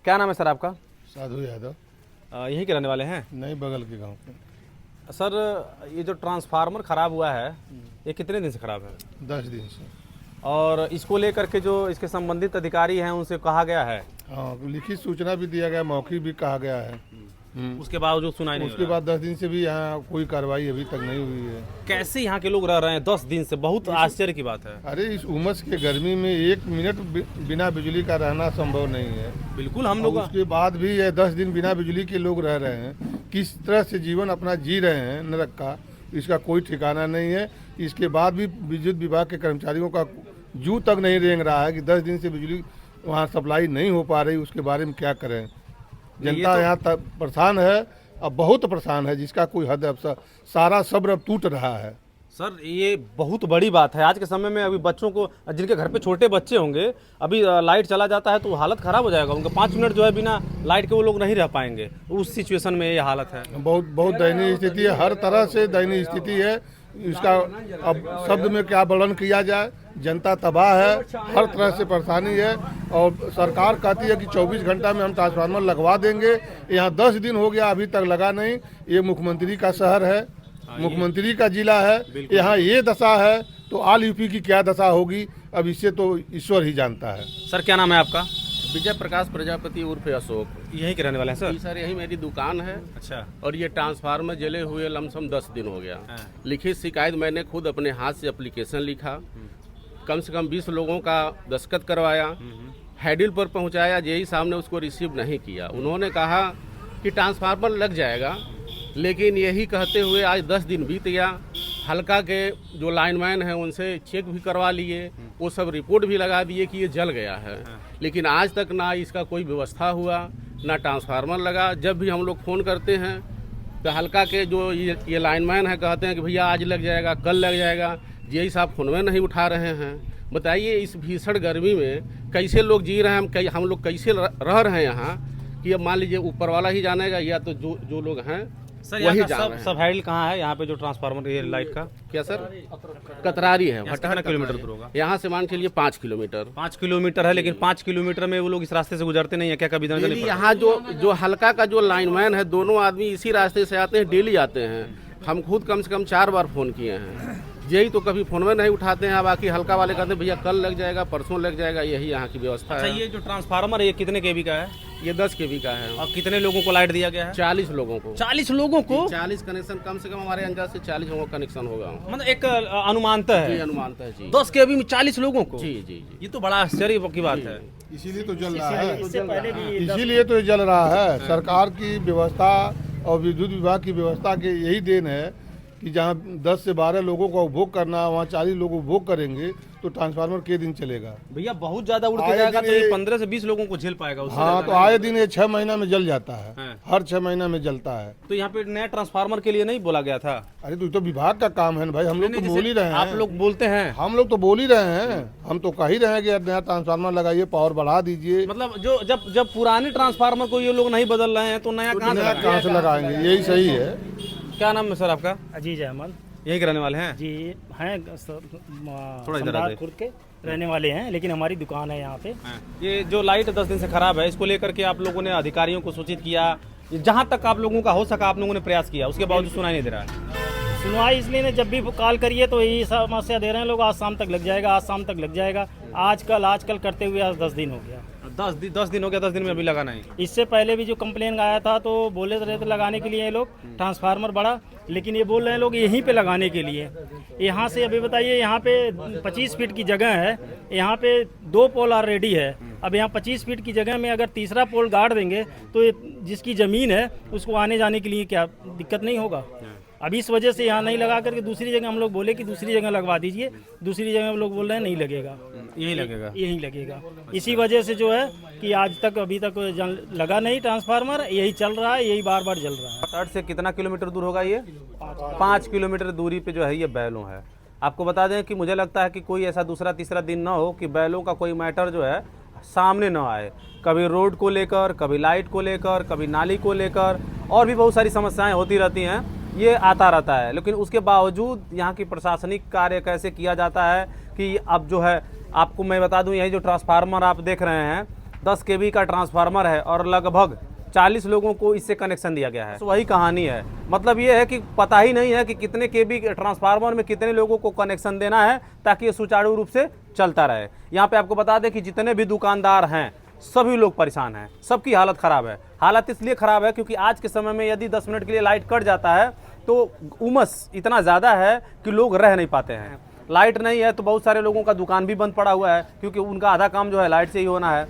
क्या नाम है सर आपका? साधु यादव। यहीं के रहने वाले हैं? नहीं, बगल के गांव के। सर ये जो ट्रांसफार्मर ख़राब हुआ है ये कितने दिन से ख़राब है? 10 दिन से। और इसको लेकर के जो इसके संबंधित अधिकारी हैं उनसे कहा गया है? हाँ, लिखित सूचना भी दिया गया, मौखिक भी कहा गया है। उसके बावजूद सुनाई नहीं हो उसके रहा। बाद 10 दिन से भी यहाँ कोई कार्रवाई अभी तक नहीं हुई है। कैसे यहाँ के लोग रह रहे हैं 10 दिन से? बहुत आश्चर्य की बात है। अरे इस उमस के गर्मी में 1 मिनट बिना बिजली का रहना संभव नहीं है। बिल्कुल हम लोग उसके बाद भी ये 10 दिन बिना बिजली के लोग रह रहे हैं। किस तरह से जीवन अपना जी रहे हैं नरक का, इसका कोई ठिकाना नहीं है। इसके बाद भी विद्युत विभाग के कर्मचारियों का जू तक नहीं रेंग रहा है कि 10 दिन से बिजली वहाँ सप्लाई नहीं हो पा रही, उसके बारे में क्या करें। जनता यहाँ परेशान है, अब बहुत परेशान है, जिसका कोई हद। अब सारा सब्र अब टूट रहा है। सर ये बहुत बड़ी बात है आज के समय में। अभी बच्चों को, जिनके घर पे छोटे बच्चे होंगे, अभी लाइट चला जाता है तो हालत ख़राब हो जाएगा उनका। 5 मिनट जो है बिना लाइट के वो लोग नहीं रह पाएंगे। उस सिचुएशन में ये हालत है। बहुत दयनीय स्थिति है, हर तरह से दयनीय स्थिति है। इसका अब शब्द में क्या वर्णन किया जाए। जनता तबाह है, हर तरह से परेशानी है। और सरकार कहती है कि 24 घंटा में हम ट्रांसफार्मर लगवा देंगे। यहाँ 10 दिन हो गया, अभी तक लगा नहीं। ये मुख्यमंत्री का शहर है, मुख्यमंत्री का जिला है, यहाँ ये दशा है तो ऑल यूपी की क्या दशा होगी, अब इससे तो ईश्वर ही जानता है। सर क्या नाम है आपका? विजय प्रकाश प्रजापति उर्फ अशोक। यहीं के रहने वाले हैं सर? जी सर, यही मेरी दुकान है। अच्छा। और ये ट्रांसफार्मर जले हुए लमसम 10 दिन हो गया। हाँ। लिखित शिकायत मैंने खुद अपने हाथ से एप्लीकेशन लिखा, कम से कम 20 लोगों का दस्तखत करवाया, हैडिल पर पहुंचाया। जेई साहब ने उसको रिसीव नहीं किया। उन्होंने कहा कि ट्रांसफार्मर लग जाएगा, लेकिन यही कहते हुए आज 10 दिन बीत गया। हल्का के जो लाइनमैन हैं उनसे चेक भी करवा लिए, वो सब रिपोर्ट भी लगा दिए कि ये जल गया है। लेकिन आज तक ना इसका कोई व्यवस्था हुआ, ना ट्रांसफार्मर लगा। जब भी हम लोग फ़ोन करते हैं तो हल्का के जो ये लाइनमैन है कहते हैं कि भैया आज लग जाएगा, कल लग जाएगा। जेई साहब फोन में नहीं उठा रहे हैं। बताइए इस भीषण गर्मी में कैसे लोग जी रहे हैं, हम लोग कैसे रह रहे हैं यहाँ, कि अब मान लीजिए ऊपर वाला ही जानेगा या तो जो लोग हैं सर वही यहाँ जान का रहे हैं। सब हैंडल कहाँ है यहाँ पे जो ट्रांसफार्मर ये लाइट का? क्या सर? कतरारी है। कितना किलोमीटर दूर होगा? यहाँ से मान के लिए 5 किलोमीटर। 5 किलोमीटर है, लेकिन 5 किलोमीटर में वो लोग इस रास्ते से गुजरते नहीं है क्या? कभी डेली यहाँ जो हल्का का जो लाइनमैन है, दोनों आदमी इसी रास्ते से आते हैं, डेली आते हैं। हम खुद कम से कम 4 बार फ़ोन किए हैं। यही तो कभी फोन में नहीं उठाते हैं। बाकी हल्का वाले कहते हैं भैया कल लग जाएगा, परसों लग जाएगा। यही यहाँ की व्यवस्था है। ये जो ट्रांसफार्मर है ये कितने केवी का है? ये 10 केवी का है। और कितने लोगों को लाइट दिया गया है? 40 लोगों को। 40 लोगों को? 40 कनेक्शन, कम से कम हमारे अंदाज से 40 लोगों का कनेक्शन होगा। मतलब एक अनुमानता है? जी, अनुमानता है जी। 10 केवी में 40 लोगों को? जी जी जी। ये तो बड़ा आश्चर्य की बात है। इसीलिए तो जल रहा है, इसीलिए इसीलिए तो जल रहा है। सरकार की व्यवस्था और विद्युत विभाग की व्यवस्था के यही देन है कि जहाँ 10 से 12 लोगों को उपभोग करना, वहाँ 40 लोग उपभोग करेंगे तो ट्रांसफार्मर के दिन चलेगा। भैया बहुत ज्यादा उड़ के जाएगा तो ये 15 से 20 लोगों को झेल पाएगा उससे? हाँ, तो आए दिन ये 6 महीना में जल जाता है। हाँ। हर 6 महीना में जलता है। तो यहाँ पे नया ट्रांसफार्मर के लिए नहीं बोला गया था? अरे तो विभाग का काम है ना भाई, हम लोग तो बोल ही रहे हैं। आप लोग बोलते हैं, हम लोग तो बोल ही रहे हैं। हम तो कह ही रहे हैं कि नया ट्रांसफार्मर लगाइए, पावर बढ़ा दीजिए। मतलब जो जब पुराने ट्रांसफार्मर को ये लोग नहीं बदल रहे हैं तो नया कहाँ से लगाएंगे? यही सही है। क्या नाम है सर आपका? अजीज अहमद। यहीं के रहने वाले हैं? जी हैं, थोड़ा इधर आ जाइए। खुद के रहने वाले हैं, लेकिन हमारी दुकान है यहाँ पे। ये जो लाइट 10 दिन से खराब है, इसको लेकर के आप लोगों ने अधिकारियों को सूचित किया? जहाँ तक आप लोगों का हो सका आप लोगों ने प्रयास किया, उसके बावजूद सुनाई नहीं दे रहा है? सुनवाई इसलिए ने जब भी कॉल करिए तो यही समस्या दे रहे हैं लोग, आज शाम तक लग जाएगा, आज शाम तक लग जाएगा। आजकल करते हुए आज 10 दिन हो गया। 10 दिन हो गया, 10 दिन में अभी लगा नहीं? इससे पहले भी जो कंप्लेन आया था तो बोले रहे थे लगाने के लिए ये लोग ट्रांसफार्मर बड़ा, लेकिन ये बोल रहे हैं लोग यहीं पे लगाने के लिए। यहाँ से अभी बताइए, यहाँ पे 25 फीट की जगह है, यहाँ पे 2 पोल ऑलरेडी है। अब यहाँ 25 फीट की जगह में अगर तीसरा पोल गाड़ देंगे तो जिसकी ज़मीन है उसको आने जाने के लिए क्या दिक्कत नहीं होगा? अब इस वजह से यहाँ नहीं लगा करके दूसरी जगह हम लोग बोले कि दूसरी जगह लगवा दीजिए। दूसरी जगह हम लोग बोल रहे हैं नहीं लगेगा, यहीं लगेगा, यहीं लगेगा। इसी वजह से जो है कि आज तक अभी तक लगा नहीं ट्रांसफार्मर, यही चल रहा है, यही बार बार जल रहा है। तट से कितना किलोमीटर दूर होगा ये? 5 किलोमीटर दूरी पे जो है ये बैलों है। आपको बता दें कि मुझे लगता है कि कोई ऐसा दूसरा तीसरा दिन ना हो कि बैलों का कोई मैटर जो है सामने ना आए। कभी रोड को लेकर, कभी लाइट को लेकर, कभी नाली को लेकर, और भी बहुत सारी समस्याएं होती रहती हैं। ये आता रहता है, लेकिन उसके बावजूद यहाँ की प्रशासनिक कार्य कैसे किया जाता है कि अब जो है, आपको मैं बता दूं, यही जो ट्रांसफार्मर आप देख रहे हैं 10 केवी का ट्रांसफार्मर है और लगभग 40 लोगों को इससे कनेक्शन दिया गया है। तो वही कहानी है, मतलब ये है कि पता ही नहीं है कि कितने केवी ट्रांसफार्मर में कितने लोगों को कनेक्शन देना है ताकि ये सुचारू रूप से चलता रहे। यहाँ पे आपको बता दें कि जितने भी दुकानदार हैं सभी लोग परेशान हैं, सबकी हालत ख़राब है। हालत इसलिए ख़राब है क्योंकि आज के समय में यदि 10 मिनट के लिए लाइट कट जाता है तो उमस इतना ज़्यादा है कि लोग रह नहीं पाते हैं। लाइट नहीं है तो बहुत सारे लोगों का दुकान भी बंद पड़ा हुआ है क्योंकि उनका आधा काम जो है लाइट से ही होना है।